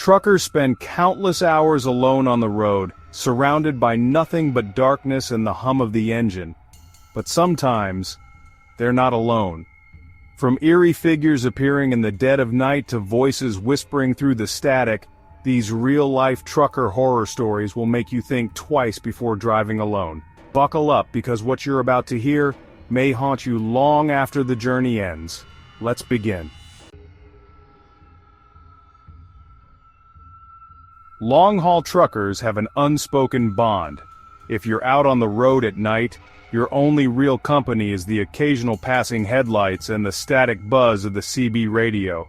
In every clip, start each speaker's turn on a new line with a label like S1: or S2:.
S1: Truckers spend countless hours alone on the road, surrounded by nothing but darkness and the hum of the engine. But sometimes, they're not alone. From eerie figures appearing in the dead of night to voices whispering through the static, these real-life trucker horror stories will make you think twice before driving alone. Buckle up, because what you're about to hear may haunt you long after the journey ends. Let's begin. Long-haul truckers have an unspoken bond. If you're out on the road at night, your only real company is the occasional passing headlights and the static buzz of the CB radio.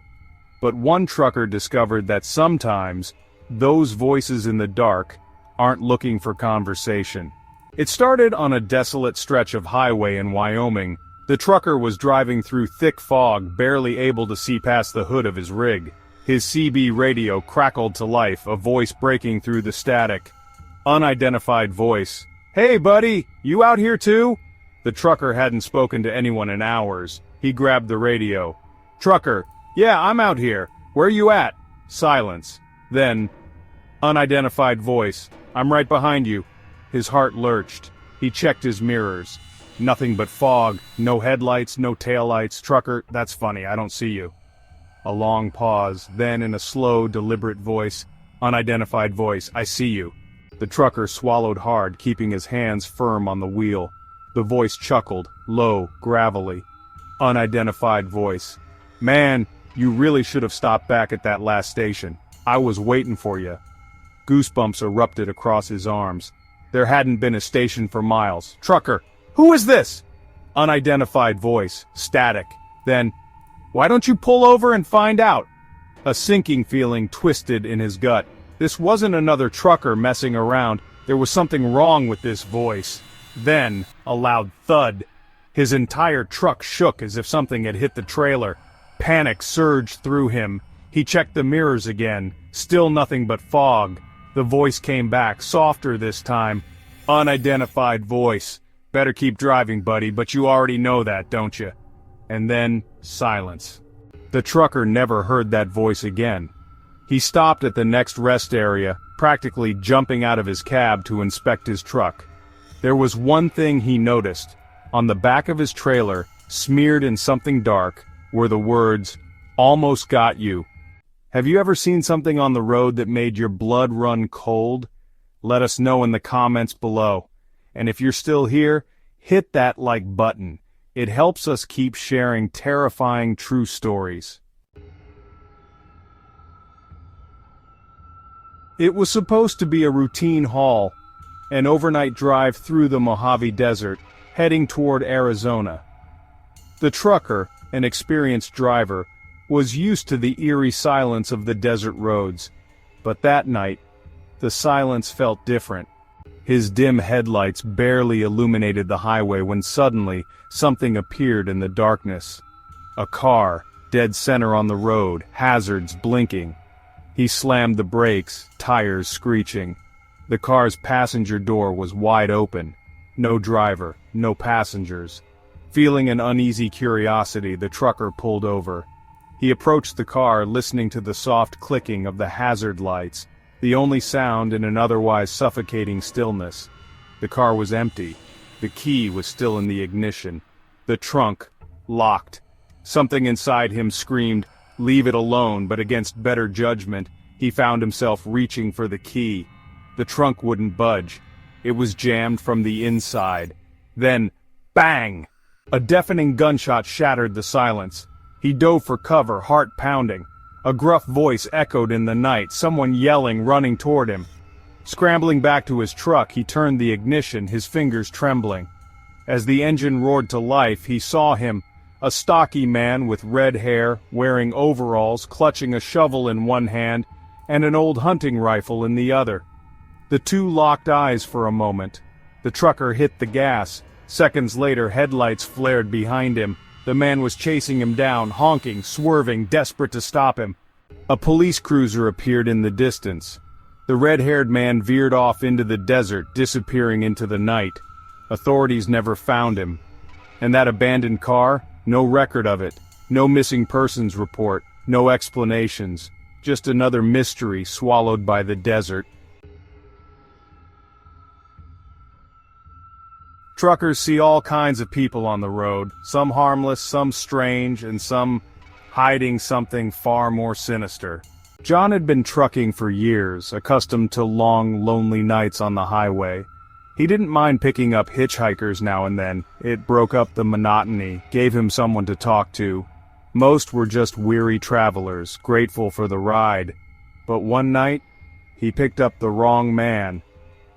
S1: But one trucker discovered that sometimes, those voices in the dark aren't looking for conversation. It started on a desolate stretch of highway in Wyoming. The trucker was driving through thick fog, barely able to see past the hood of his rig. His CB radio crackled to life, a voice breaking through the static. Unidentified voice. "Hey buddy, you out here too?" The trucker hadn't spoken to anyone in hours. He grabbed the radio. "Trucker, yeah, I'm out here. Where you at?" Silence. Then, unidentified voice. "I'm right behind you." His heart lurched. He checked his mirrors. Nothing but fog, no headlights, no taillights. "Trucker, that's funny, I don't see you." A long pause, then in a slow, deliberate voice, unidentified voice, "I see you." The trucker swallowed hard, keeping his hands firm on the wheel. The voice chuckled, low, gravelly. Unidentified voice. "Man, you really should have stopped back at that last station. I was waiting for you." Goosebumps erupted across his arms. There hadn't been a station for miles. "Trucker, who is this?" Unidentified voice, static. Then, "Why don't you pull over and find out?" A sinking feeling twisted in his gut. This wasn't another trucker messing around. There was something wrong with this voice. Then, a loud thud. His entire truck shook as if something had hit the trailer. Panic surged through him. He checked the mirrors again. Still nothing but fog. The voice came back, softer this time. Unidentified voice. "Better keep driving, buddy, but you already know that, don't you?" And then, silence. The trucker never heard that voice again. He stopped at the next rest area, practically jumping out of his cab to inspect his truck. There was one thing he noticed. On the back of his trailer, smeared in something dark, were the words, "Almost got you." Have you ever seen something on the road that made your blood run cold? Let us know in the comments below. And if you're still here, hit that like button. It helps us keep sharing terrifying true stories. It was supposed to be a routine haul, an overnight drive through the Mojave Desert, heading toward Arizona. The trucker, an experienced driver, was used to the eerie silence of the desert roads. But that night, the silence felt different. His dim headlights barely illuminated the highway when suddenly, something appeared in the darkness. A car, dead center on the road, hazards blinking. He slammed the brakes, tires screeching. The car's passenger door was wide open. No driver, no passengers. Feeling an uneasy curiosity, the trucker pulled over. He approached the car, listening to the soft clicking of the hazard lights, the only sound in an otherwise suffocating stillness. The car was empty. The key was still in the ignition. The trunk, locked. Something inside him screamed, "Leave it alone," but against better judgment, he found himself reaching for the key. The trunk wouldn't budge. It was jammed from the inside. Then, bang! A deafening gunshot shattered the silence. He dove for cover, heart pounding. A gruff voice echoed in the night, someone yelling, running toward him. Scrambling back to his truck, he turned the ignition, his fingers trembling. As the engine roared to life, he saw him, a stocky man with red hair, wearing overalls, clutching a shovel in one hand, and an old hunting rifle in the other. The two locked eyes for a moment. The trucker hit the gas. Seconds later, headlights flared behind him. The man was chasing him down, honking, swerving, desperate to stop him. A police cruiser appeared in the distance. The red-haired man veered off into the desert, disappearing into the night. Authorities never found him. And that abandoned car? No record of it. No missing persons report. No explanations. just another mystery swallowed by the desert. Truckers see all kinds of people on the road, some harmless, some strange, and some hiding something far more sinister. John had been trucking for years, accustomed to long, lonely nights on the highway. He didn't mind picking up hitchhikers now and then. It broke up the monotony, gave him someone to talk to. Most were just weary travelers, grateful for the ride. But one night, he picked up the wrong man.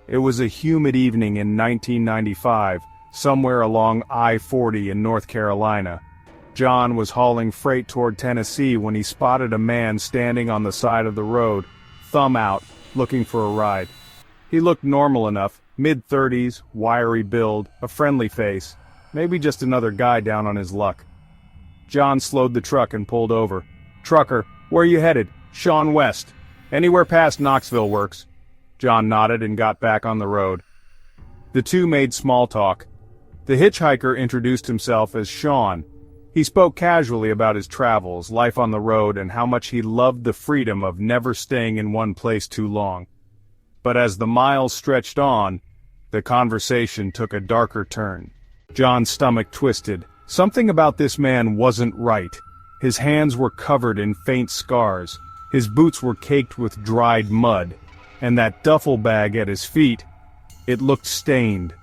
S1: It was a humid evening in 1995, somewhere along I-40 in North Carolina. John was hauling freight toward Tennessee when he spotted a man standing on the side of the road, thumb out, looking for a ride. He looked normal enough, mid-30s, wiry build, a friendly face, maybe just another guy down on his luck. John slowed the truck and pulled over. "Trucker, where you headed?" "Sean West. Anywhere past Knoxville works." John nodded and got back on the road. The two made small talk. The hitchhiker introduced himself as Sean. He spoke casually about his travels, life on the road, and how much he loved the freedom of never staying in one place too long. But as the miles stretched on, the conversation took a darker turn. John's stomach twisted. Something about this man wasn't right. His hands were covered in faint scars. His boots were caked with dried mud. And that duffel bag at his feet, it looked stained.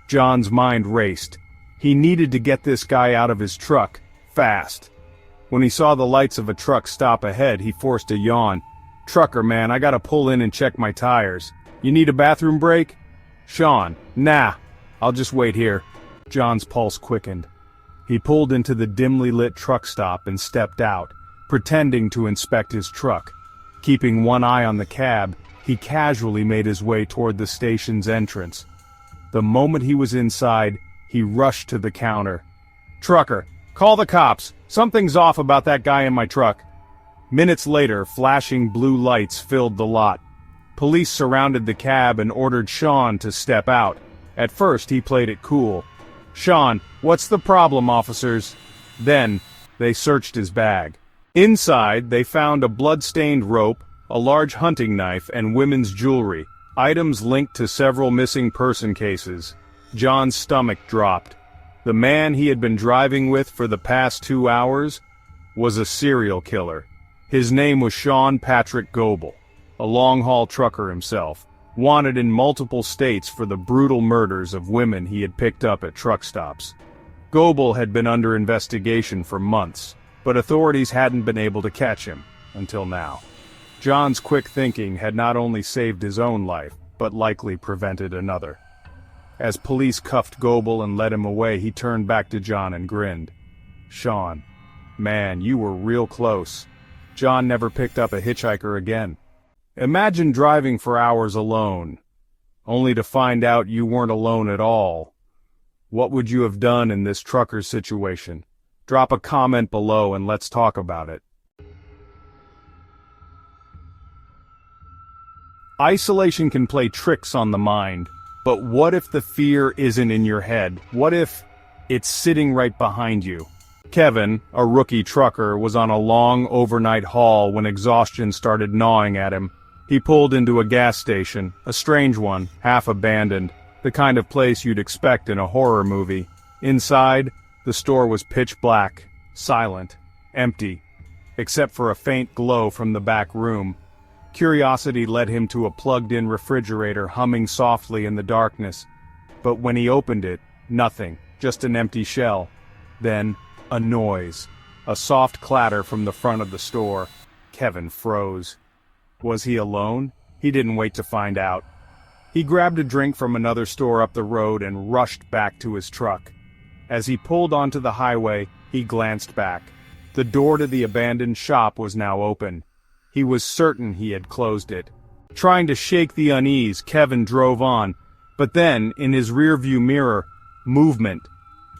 S1: John's mind raced. He needed to get this guy out of his truck, fast. When he saw the lights of a truck stop ahead, he forced a yawn. "Trucker, man, I gotta pull in and check my tires. You need a bathroom break?" "Sean, nah, I'll just wait here." John's pulse quickened. He pulled into the dimly lit truck stop and stepped out, pretending to inspect his truck. Keeping one eye on the cab, he casually made his way toward the station's entrance. The moment he was inside, he rushed to the counter. "Trucker, call the cops. Something's off about that guy in my truck." Minutes later, flashing blue lights filled the lot. Police surrounded the cab and ordered Sean to step out. At first, he played it cool. "Sean, what's the problem, officers?" Then, they searched his bag. Inside, they found a blood-stained rope, a large hunting knife, and women's jewelry, items linked to several missing person cases. John's stomach dropped. The man he had been driving with for the past 2 hours was a serial killer. His name was Sean Patrick Goebel, a long-haul trucker himself, wanted in multiple states for the brutal murders of women he had picked up at truck stops. Goebel had been under investigation for months, but authorities hadn't been able to catch him, until now. John's quick thinking had not only saved his own life, but likely prevented another. As police cuffed Goebel and led him away, he turned back to John and grinned. "Sean, man, you were real close." John never picked up a hitchhiker again. Imagine driving for hours alone, only to find out you weren't alone at all. What would you have done in this trucker situation? Drop a comment below and let's talk about it. Isolation can play tricks on the mind, but what if the fear isn't in your head? What if it's sitting right behind you? Kevin, a rookie trucker, was on a long overnight haul when exhaustion started gnawing at him. He pulled into a gas station, a strange one, half abandoned, the kind of place you'd expect in a horror movie. Inside, the store was pitch black, silent, empty, except for a faint glow from the back room. Curiosity led him to a plugged-in refrigerator humming softly in the darkness. But when he opened it, nothing, just an empty shell. Then, a noise, a soft clatter from the front of the store. Kevin froze. Was he alone? He didn't wait to find out. He grabbed a drink from another store up the road and rushed back to his truck. As he pulled onto the highway, he glanced back. The door to the abandoned shop was now open. He was certain he had closed it. Trying to shake the unease, Kevin drove on. But then, in his rearview mirror, movement.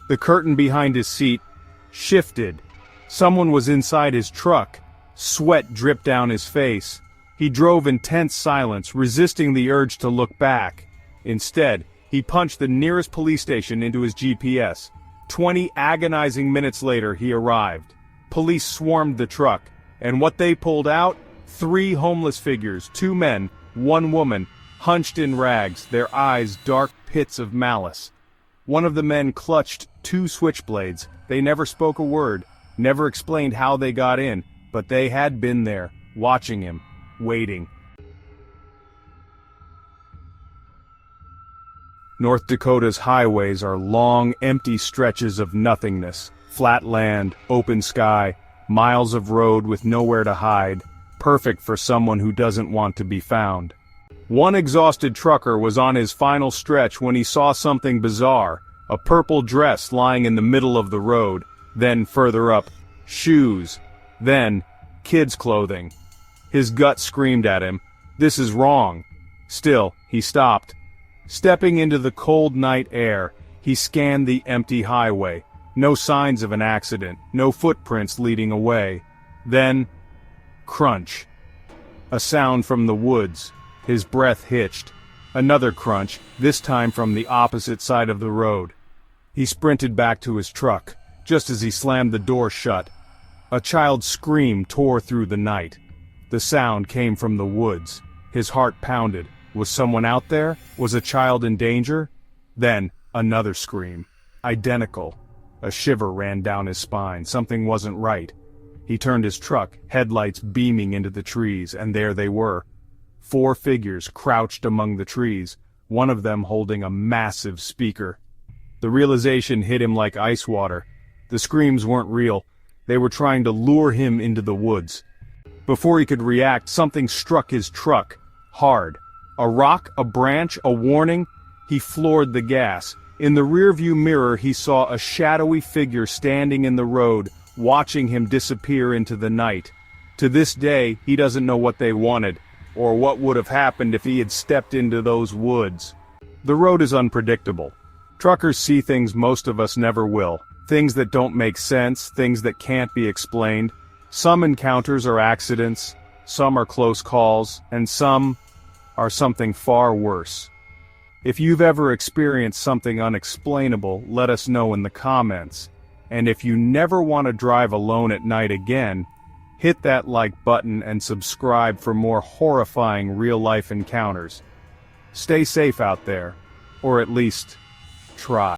S1: The curtain behind his seat shifted. Someone was inside his truck. Sweat dripped down his face. He drove in tense silence, resisting the urge to look back. Instead, he punched the nearest police station into his GPS. 20 agonizing minutes later, he arrived. Police swarmed the truck, and what they pulled out 3 homeless figures, 2 men, 1 woman, hunched in rags, their eyes dark pits of malice. One of the men clutched 2 switchblades. They never spoke a word, never explained how they got in, but they had been there, watching him, waiting. North Dakota's highways are long, empty stretches of nothingness. Flat land, open sky, miles of road with nowhere to hide, perfect for someone who doesn't want to be found. One exhausted trucker was on his final stretch when he saw something bizarre, a purple dress lying in the middle of the road, then further up, shoes, then kids' clothing. His gut screamed at him, "This is wrong." Still, he stopped. Stepping into the cold night air, he scanned the empty highway. No signs of an accident, no footprints leading away. Then, crunch. A sound from the woods. His breath hitched. Another crunch, this time from the opposite side of the road. He sprinted back to his truck, just as he slammed the door shut. A child's scream tore through the night. The sound came from the woods. His heart pounded. Was someone out there? Was a child in danger? Then, another scream. Identical. A shiver ran down his spine. Something wasn't right. He turned his truck, headlights beaming into the trees, and there they were. 4 figures crouched among the trees, one of them holding a massive speaker. The realization hit him like ice water. The screams weren't real. They were trying to lure him into the woods. Before he could react, something struck his truck. Hard. A rock, a branch, a warning. He floored the gas. In the rearview mirror he saw a shadowy figure standing in the road, watching him disappear into the night. To this day, he doesn't know what they wanted, or what would have happened if he had stepped into those woods. The road is unpredictable. Truckers see things most of us never will. Things that don't make sense, things that can't be explained. Some encounters are accidents, some are close calls, and some are something far worse. If you've ever experienced something unexplainable, let us know in the comments. And if you never want to drive alone at night again, hit that like button and subscribe for more horrifying real-life encounters. Stay safe out there, or at least try.